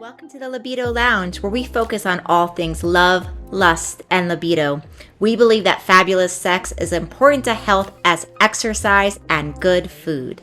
Welcome to the Libido Lounge, where we focus on all things love, lust, and libido. We believe that fabulous sex is important to health as exercise and good food.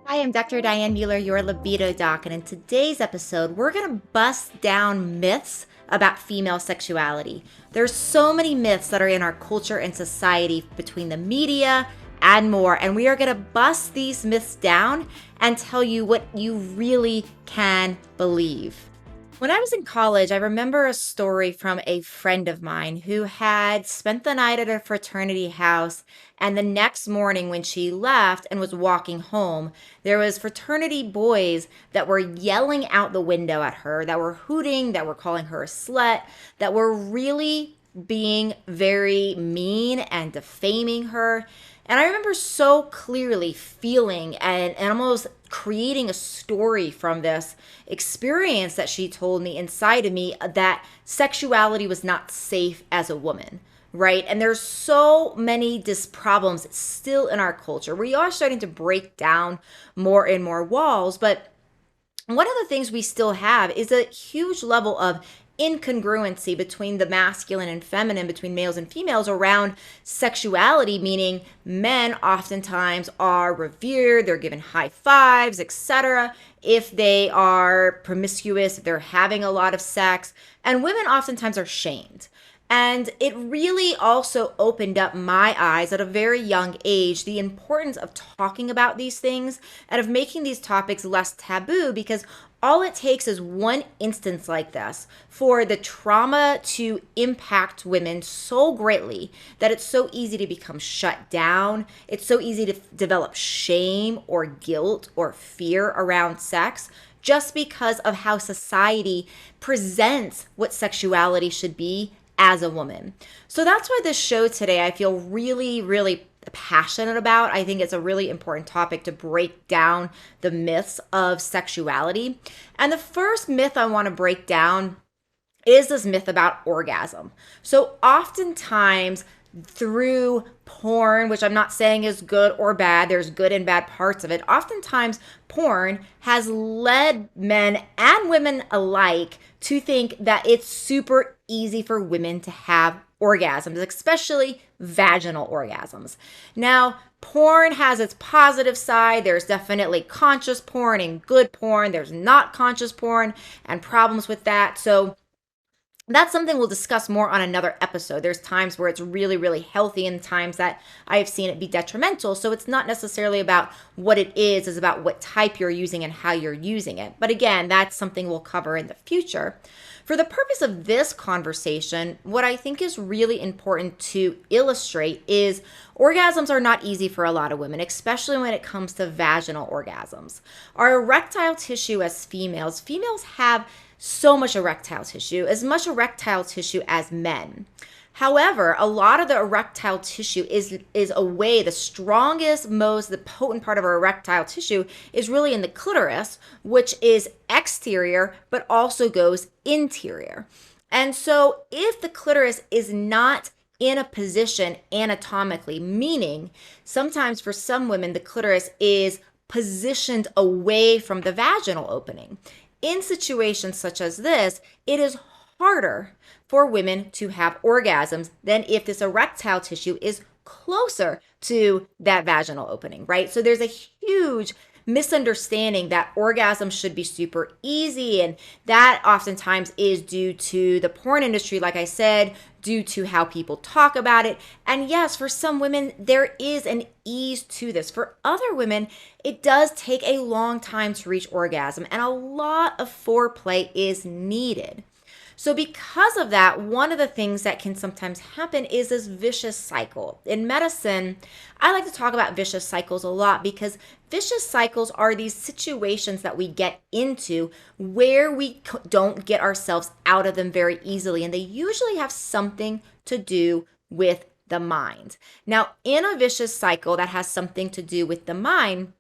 Hi, I'm Dr. Diane Mueller, your Libido Doc, and in today's episode, we're going to bust down myths about female sexuality. There's so many myths that are in our culture and society between the media and more, and we are going to bust these myths down and tell you what you really can believe. When I was in college, I remember a story from a friend of mine who had spent the night at a fraternity house, and the next morning when she left and was walking home, there was fraternity boys that were yelling out the window at her, that were hooting, that were calling her a slut, that were really being very mean and defaming her. And I remember so clearly feeling and almost creating a story from this experience that she told me inside of me that sexuality was not safe as a woman, right? And there's so many problems still in our culture. We are starting to break down more and more walls, but one of the things we still have is a huge level of incongruency between the masculine and feminine, between males and females around sexuality, meaning men oftentimes are revered, they're given high fives, etc. if they are promiscuous, if they're having a lot of sex, and women oftentimes are shamed. And it really also opened up my eyes at a very young age, the importance of talking about these things and of making these topics less taboo, because all it takes is one instance like this for the trauma to impact women so greatly that it's so easy to become shut down. It's so easy to develop shame or guilt or fear around sex just because of how society presents what sexuality should be as a woman. So that's why this show today I feel really, really passionate about. I think it's a really important topic to break down the myths of sexuality. And the first myth I want to break down is this myth about orgasm. So oftentimes through porn, which I'm not saying is good or bad, there's good and bad parts of it. Oftentimes porn has led men and women alike to think that it's super easy for women to have orgasms, especially vaginal orgasms. Now, porn has its positive side. There's definitely conscious porn and good porn. There's not conscious porn and problems with that. So that's something we'll discuss more on another episode. There's times where it's really, really healthy and times that I have seen it be detrimental. So it's not necessarily about what it is, it's about what type you're using and how you're using it. But again, that's something we'll cover in the future. For the purpose of this conversation, what I think is really important to illustrate is orgasms are not easy for a lot of women, especially when it comes to vaginal orgasms. Our erectile tissue as females have so much erectile tissue, as much erectile tissue as men. However, a lot of the erectile tissue is the strongest, the potent part of our erectile tissue is really in the clitoris, which is exterior, but also goes interior. And so if the clitoris is not in a position anatomically, meaning sometimes for some women, the clitoris is positioned away from the vaginal opening. In situations such as this, it is harder for women to have orgasms than if this erectile tissue is closer to that vaginal opening, right? So there's a huge misunderstanding that orgasm should be super easy, and that oftentimes is due to the porn industry, like I said, due to how people talk about it. And yes, for some women, there is an ease to this. For other women, it does take a long time to reach orgasm, and a lot of foreplay is needed. So because of that, one of the things that can sometimes happen is this vicious cycle. In medicine, I like to talk about vicious cycles a lot because vicious cycles are these situations that we get into where we don't get ourselves out of them very easily, and they usually have something to do with the mind. Now, in a vicious cycle that has something to do with the mind,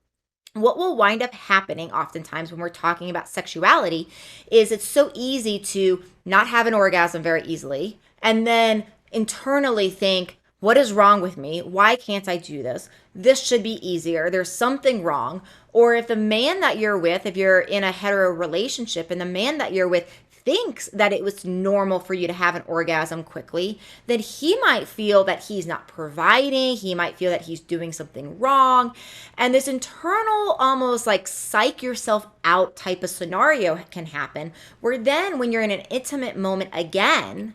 what will wind up happening oftentimes when we're talking about sexuality is it's so easy to not have an orgasm very easily and then internally think, What is wrong with me? Why can't I do this? This should be easier. There's something wrong. Or if the man that you're with, if you're in a hetero relationship and the man that you're with thinks that it was normal for you to have an orgasm quickly, then he might feel that he's not providing. He might feel that he's doing something wrong. And this internal, almost like psych yourself out type of scenario can happen, where then when you're in an intimate moment again,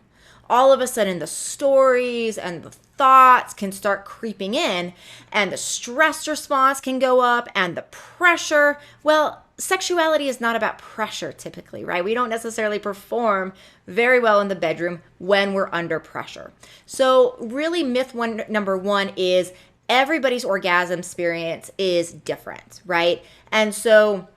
all of a sudden the stories and the thoughts can start creeping in, and the stress response can go up, and the pressure. Well, sexuality is not about pressure typically, right? We don't necessarily perform very well in the bedroom when we're under pressure. So really number one is everybody's orgasm experience is different, right? And so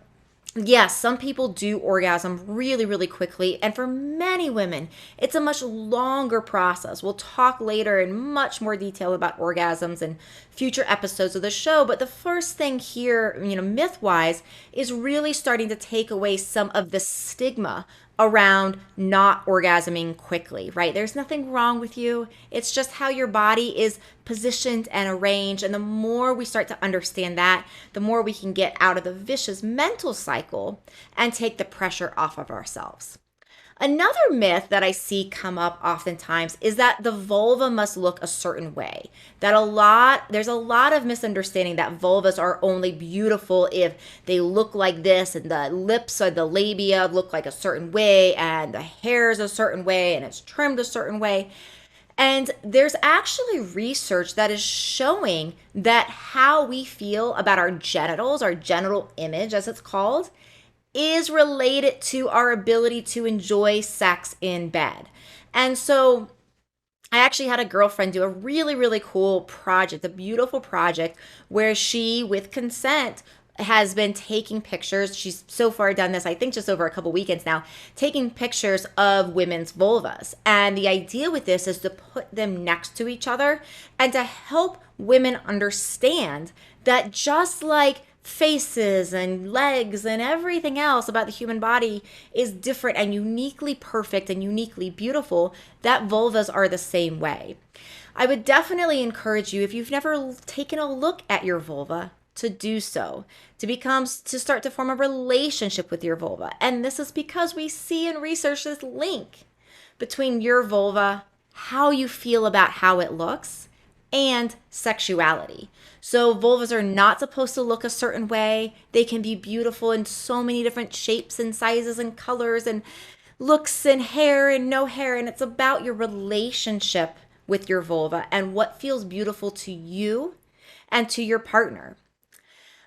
yes, some people do orgasm really, really quickly. And for many women, it's a much longer process. We'll talk later in much more detail about orgasms in future episodes of the show. But the first thing here, myth-wise, is really starting to take away some of the stigma around not orgasming quickly, right? There's nothing wrong with you. It's just how your body is positioned and arranged. And the more we start to understand that, the more we can get out of the vicious mental cycle and take the pressure off of ourselves. Another myth that I see come up oftentimes is that the vulva must look a certain way. There's a lot of misunderstanding that vulvas are only beautiful if they look like this, and the lips or the labia look like a certain way, and the hair is a certain way, and it's trimmed a certain way. And there's actually research that is showing that how we feel about our genitals, our genital image as it's called, is related to our ability to enjoy sex in bed. And so I actually had a girlfriend do a really, really cool project, a beautiful project, where she, with consent, has been taking pictures. She's so far done this, I think just over a couple weekends now, taking pictures of women's vulvas. And the idea with this is to put them next to each other and to help women understand that just like faces and legs and everything else about the human body is different and uniquely perfect and uniquely beautiful, that vulvas are the same way. I would definitely encourage you, if you've never taken a look at your vulva, to do so, to start to form a relationship with your vulva. And this is because we see in research this link between your vulva, how you feel about how it looks, and sexuality. So vulvas are not supposed to look a certain way. They can be beautiful in so many different shapes and sizes and colors and looks and hair and no hair. And it's about your relationship with your vulva and what feels beautiful to you and to your partner.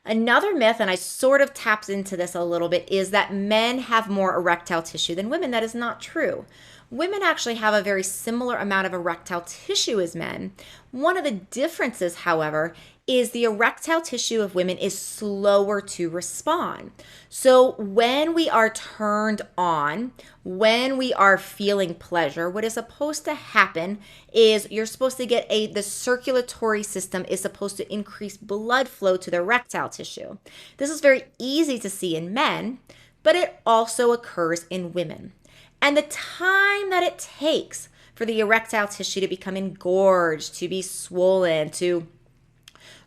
Another myth, and I sort of tapped into this a little bit, is that men have more erectile tissue than women. That is not true. Women actually have a very similar amount of erectile tissue as men. One of the differences, however, is the erectile tissue of women is slower to respond. So when we are turned on, when we are feeling pleasure, what is supposed to happen is you're supposed to get the circulatory system is supposed to increase blood flow to the erectile tissue. This is very easy to see in men, but it also occurs in women. And the time that it takes for the erectile tissue to become engorged, to be swollen, to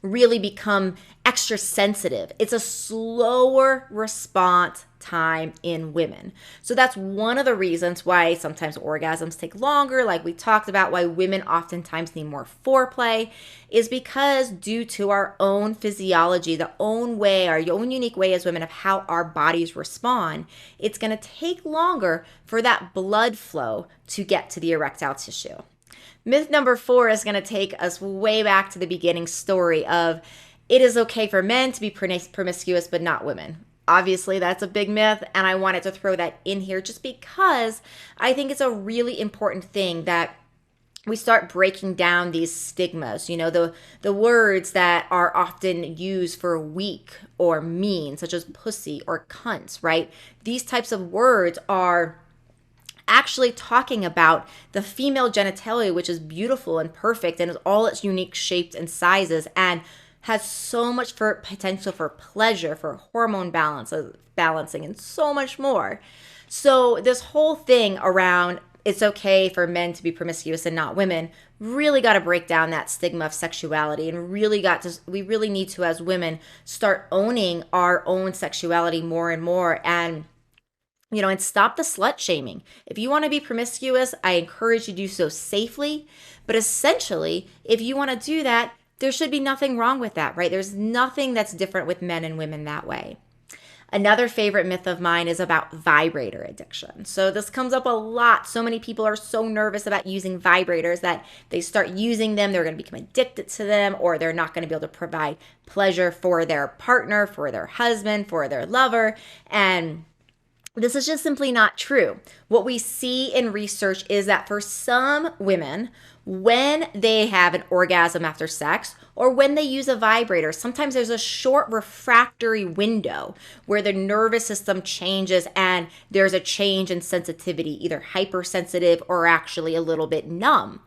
really become extra sensitive, it's a slower response time in women. So that's one of the reasons why sometimes orgasms take longer, like we talked about, why women oftentimes need more foreplay, is because due to our own physiology, the own way, our own unique way as women of how our bodies respond, it's going to take longer for that blood flow to get to the erectile tissue. Myth number 4 is going to take us way back to the beginning story of it is okay for men to be promiscuous, but not women. Obviously, that's a big myth, and I wanted to throw that in here just because I think it's a really important thing that we start breaking down these stigmas, the words that are often used for weak or mean, such as pussy or cunt, right? These types of words are actually talking about the female genitalia, which is beautiful and perfect and is all its unique shapes and sizes and has so much for potential for pleasure, for hormone balancing, and so much more. So this whole thing around it's okay for men to be promiscuous and not women, really got to break down that stigma of sexuality, and we really need to, as women, start owning our own sexuality more and more, and and stop the slut shaming. If you want to be promiscuous, I encourage you to do so safely. But essentially, if you want to do that, there should be nothing wrong with that, right? There's nothing that's different with men and women that way. Another favorite myth of mine is about vibrator addiction. So this comes up a lot. So many people are so nervous about using vibrators that they start using them, they're going to become addicted to them, or they're not going to be able to provide pleasure for their partner, for their husband, for their lover. And this is just simply not true. What we see in research is that for some women, when they have an orgasm after sex or when they use a vibrator, sometimes there's a short refractory window where the nervous system changes and there's a change in sensitivity, either hypersensitive or actually a little bit numb.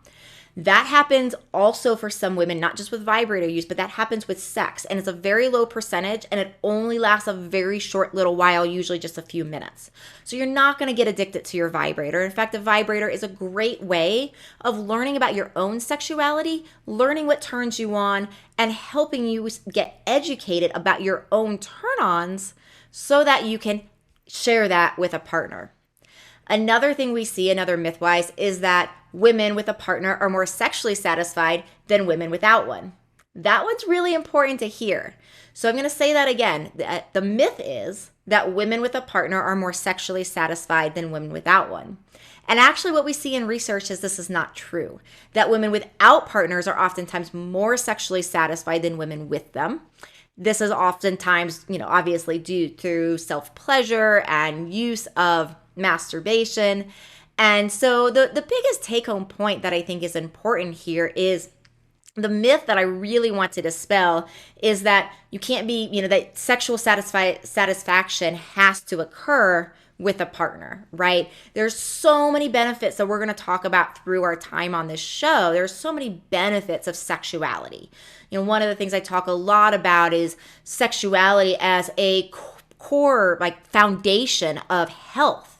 That happens also for some women, not just with vibrator use, but that happens with sex. And it's a very low percentage, and it only lasts a very short little while, usually just a few minutes. So you're not going to get addicted to your vibrator. In fact, a vibrator is a great way of learning about your own sexuality, learning what turns you on, and helping you get educated about your own turn-ons so that you can share that with a partner. Another thing we see, another myth-wise, is that women with a partner are more sexually satisfied than women without one. That one's really important to hear. So I'm going to say that again. The myth is that women with a partner are more sexually satisfied than women without one. And actually what we see in research is this is not true. That women without partners are oftentimes more sexually satisfied than women with them. This is oftentimes, obviously due to self-pleasure and use of masturbation. And so the biggest take-home point that I think is important here is the myth that I really want to dispel is that you can't be, that sexual satisfaction has to occur with a partner, right? There's so many benefits that we're going to talk about through our time on this show. There's so many benefits of sexuality. One of the things I talk a lot about is sexuality as a core, foundation of health.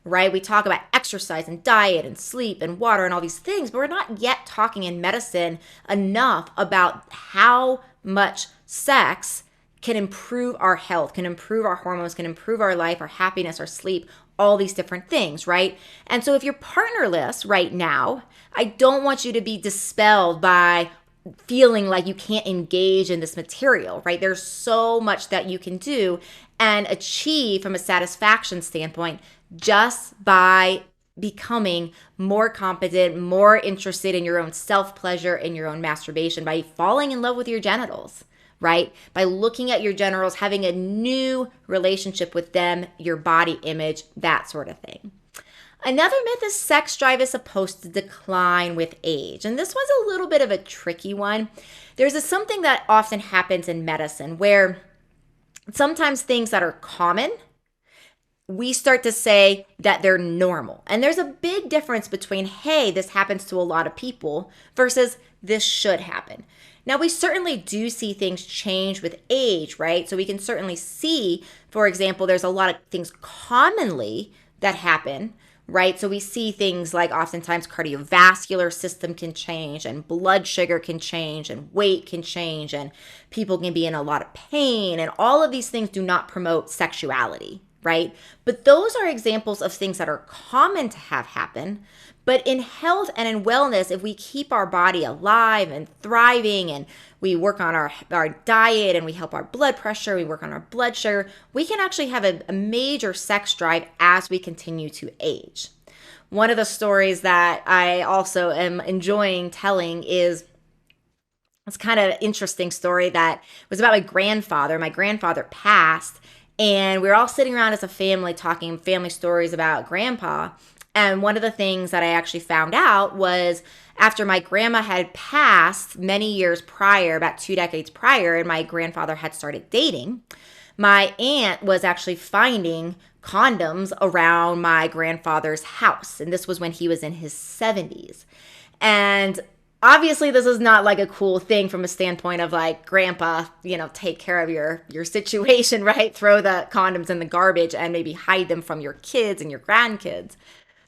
Right? We talk about exercise and diet and sleep and water and all these things, but we're not yet talking in medicine enough about how much sex can improve our health, can improve our hormones, can improve our life, our happiness, our sleep, all these different things, right? And so if you're partnerless right now, I don't want you to be dispelled by feeling like you can't engage in this material, right? There's so much that you can do and achieve from a satisfaction standpoint just by becoming more competent, more interested in your own self-pleasure and your own masturbation, by falling in love with your genitals, right? By looking at your genitals, having a new relationship with them, your body image, that sort of thing. Another myth is sex drive is supposed to decline with age. And this one's a little bit of a tricky one. There's something that often happens in medicine where sometimes things that are common, we start to say that they're normal. And there's a big difference between, hey, this happens to a lot of people versus this should happen. Now, we certainly do see things change with age, right? So we can certainly see, for example, there's a lot of things commonly that happen, right? So we see things like oftentimes cardiovascular system can change and blood sugar can change and weight can change and people can be in a lot of pain, and all of these things do not promote sexuality, right? But those are examples of things that are common to have happen. But in health and in wellness, if we keep our body alive and thriving and we work on our diet and we help our blood pressure, we work on our blood sugar, we can actually have a major sex drive as we continue to age. One of the stories that I also am enjoying telling is this kind of interesting story that was about my grandfather. My grandfather passed, and we were all sitting around as a family talking family stories about grandpa. And one of the things that I actually found out was after my grandma had passed many years prior, about 2 decades prior, and my grandfather had started dating, my aunt was actually finding condoms around my grandfather's house. And this was when he was in his 70s. And obviously, this is not like a cool thing from a standpoint of like, grandpa, take care of your situation, right? Throw the condoms in the garbage and maybe hide them from your kids and your grandkids.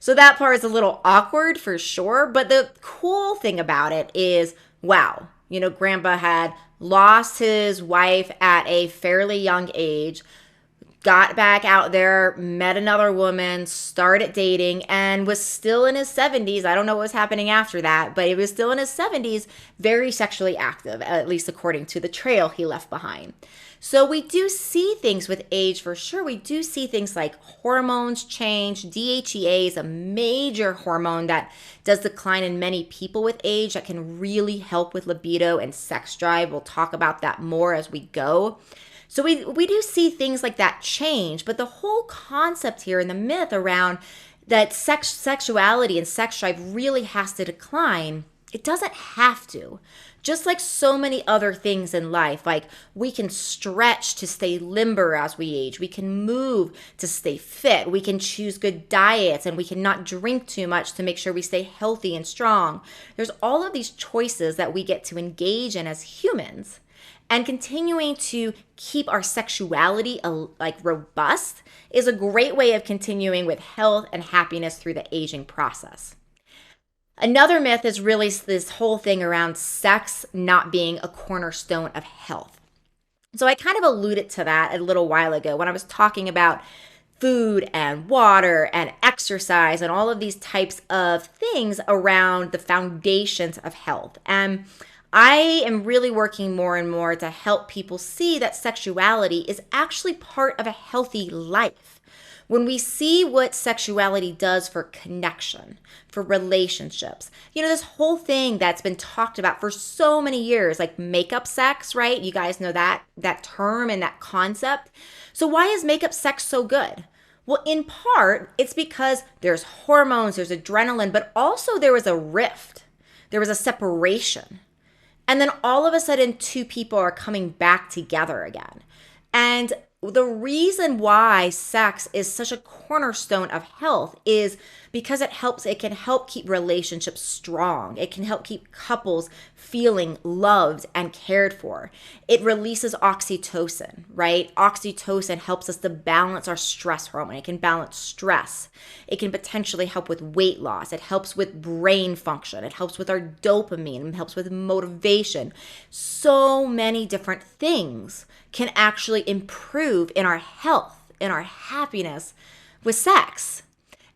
So that part is a little awkward for sure. But the cool thing about it is, wow, Grandpa had lost his wife at a fairly young age, got back out there, met another woman, started dating, and was still in his 70s. I don't know what was happening after that, but he was still in his 70s, very sexually active, at least according to the trail he left behind. So we do see things with age for sure. We do see things like hormones change. DHEA is a major hormone that does decline in many people with age that can really help with libido and sex drive. We'll talk about that more as we go. So we do see things like that change, but the whole concept here and the myth around that sexuality and sex drive really has to decline, it doesn't have to. Just like so many other things in life, like we can stretch to stay limber as we age. We can move to stay fit. We can choose good diets, and we can not drink too much to make sure we stay healthy and strong. There's all of these choices that we get to engage in as humans. And continuing to keep our sexuality robust is a great way of continuing with health and happiness through the aging process. Another myth is really this whole thing around sex not being a cornerstone of health. So I kind of alluded to that a little while ago when I was talking about food and water and exercise and all of these types of things around the foundations of health. And I am really working more and more to help people see that sexuality is actually part of a healthy life. When we see what sexuality does for connection, for relationships, this whole thing that's been talked about for so many years, like makeup sex, right? You guys know that term and that concept. So why is makeup sex so good? Well, in part, it's because there's hormones, there's adrenaline, but also there was a rift. There was a separation. And then all of a sudden, two people are coming back together again. And the reason why sex is such a cornerstone of health is because it can help keep relationships strong. It can help keep couples feeling loved and cared for. It releases oxytocin, right? Oxytocin helps us to balance our stress hormone. It can balance stress. It can potentially help with weight loss. It helps with brain function. It helps with our dopamine. It helps with motivation. So many different things can actually improve in our health, in our happiness with sex.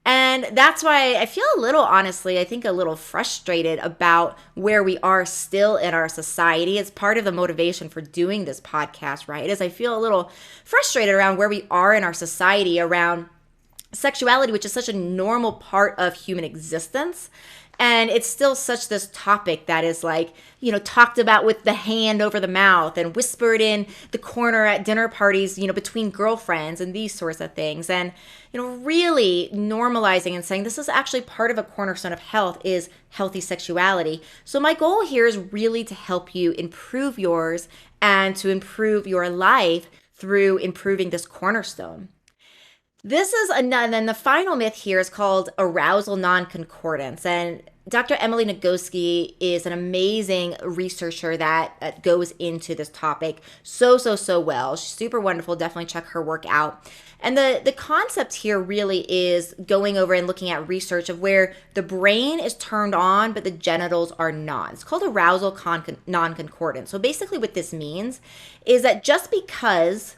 And that's why I feel a little frustrated about where we are still in our society. It's part of the motivation for doing this podcast, right? Is I feel a little frustrated around where we are in our society around sexuality, which is such a normal part of human existence. And it's still such this topic that is talked about with the hand over the mouth and whispered in the corner at dinner parties, between girlfriends and these sorts of things. And, really normalizing and saying this is actually part of a cornerstone of health is healthy sexuality. So my goal here is really to help you improve yours and to improve your life through improving this cornerstone. And then the final myth here is called arousal non-concordance. And Dr. Emily Nagoski is an amazing researcher that goes into this topic so well. She's super wonderful. Definitely check her work out. And the concept here really is going over and looking at research of where the brain is turned on, but the genitals are not. It's called arousal non-concordance. So basically what this means is that just because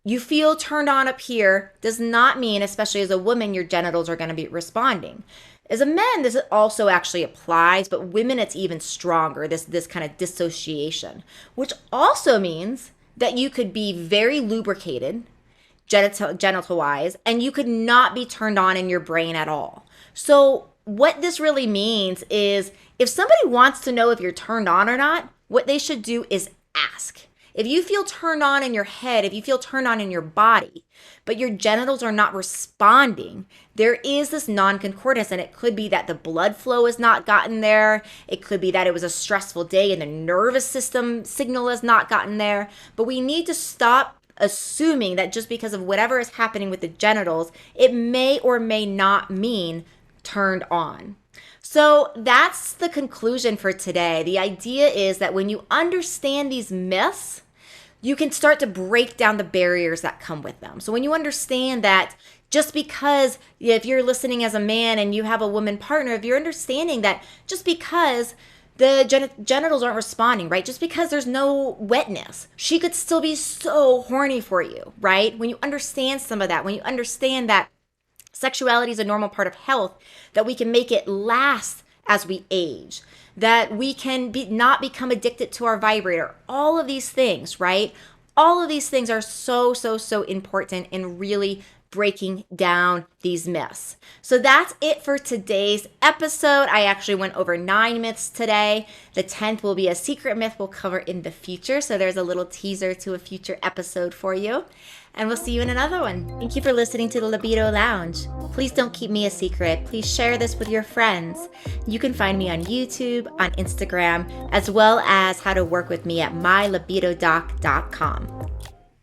you feel turned on up here does not mean, especially as a woman, your genitals are going to be responding. As a man, this also actually applies, but women, it's even stronger, this kind of dissociation, which also means that you could be very lubricated, genital-wise, and you could not be turned on in your brain at all. So what this really means is if somebody wants to know if you're turned on or not, what they should do is ask. If you feel turned on in your head, if you feel turned on in your body, but your genitals are not responding, there is this non-concordance, and it could be that the blood flow has not gotten there. It could be that it was a stressful day and the nervous system signal has not gotten there. But we need to stop assuming that just because of whatever is happening with the genitals, it may or may not mean turned on. So that's the conclusion for today. The idea is that when you understand these myths, you can start to break down the barriers that come with them. So when you understand that just because, if you're listening as a man and you have a woman partner, if you're understanding that just because the genitals aren't responding, right? Just because there's no wetness, she could still be so horny for you, right? When you understand some of that, when you understand that sexuality is a normal part of health, that we can make it last as we age, that we can not become addicted to our vibrator, all of these things, right? All of these things are so important in really breaking down these myths. So that's it for today's episode. I actually went over 9 myths today. The 10th will be a secret myth we'll cover in the future. So there's a little teaser to a future episode for you. And we'll see you in another one. Thank you for listening to the Libido Lounge. Please don't keep me a secret. Please share this with your friends. You can find me on YouTube, on Instagram, as well as how to work with me at mylibidodoc.com.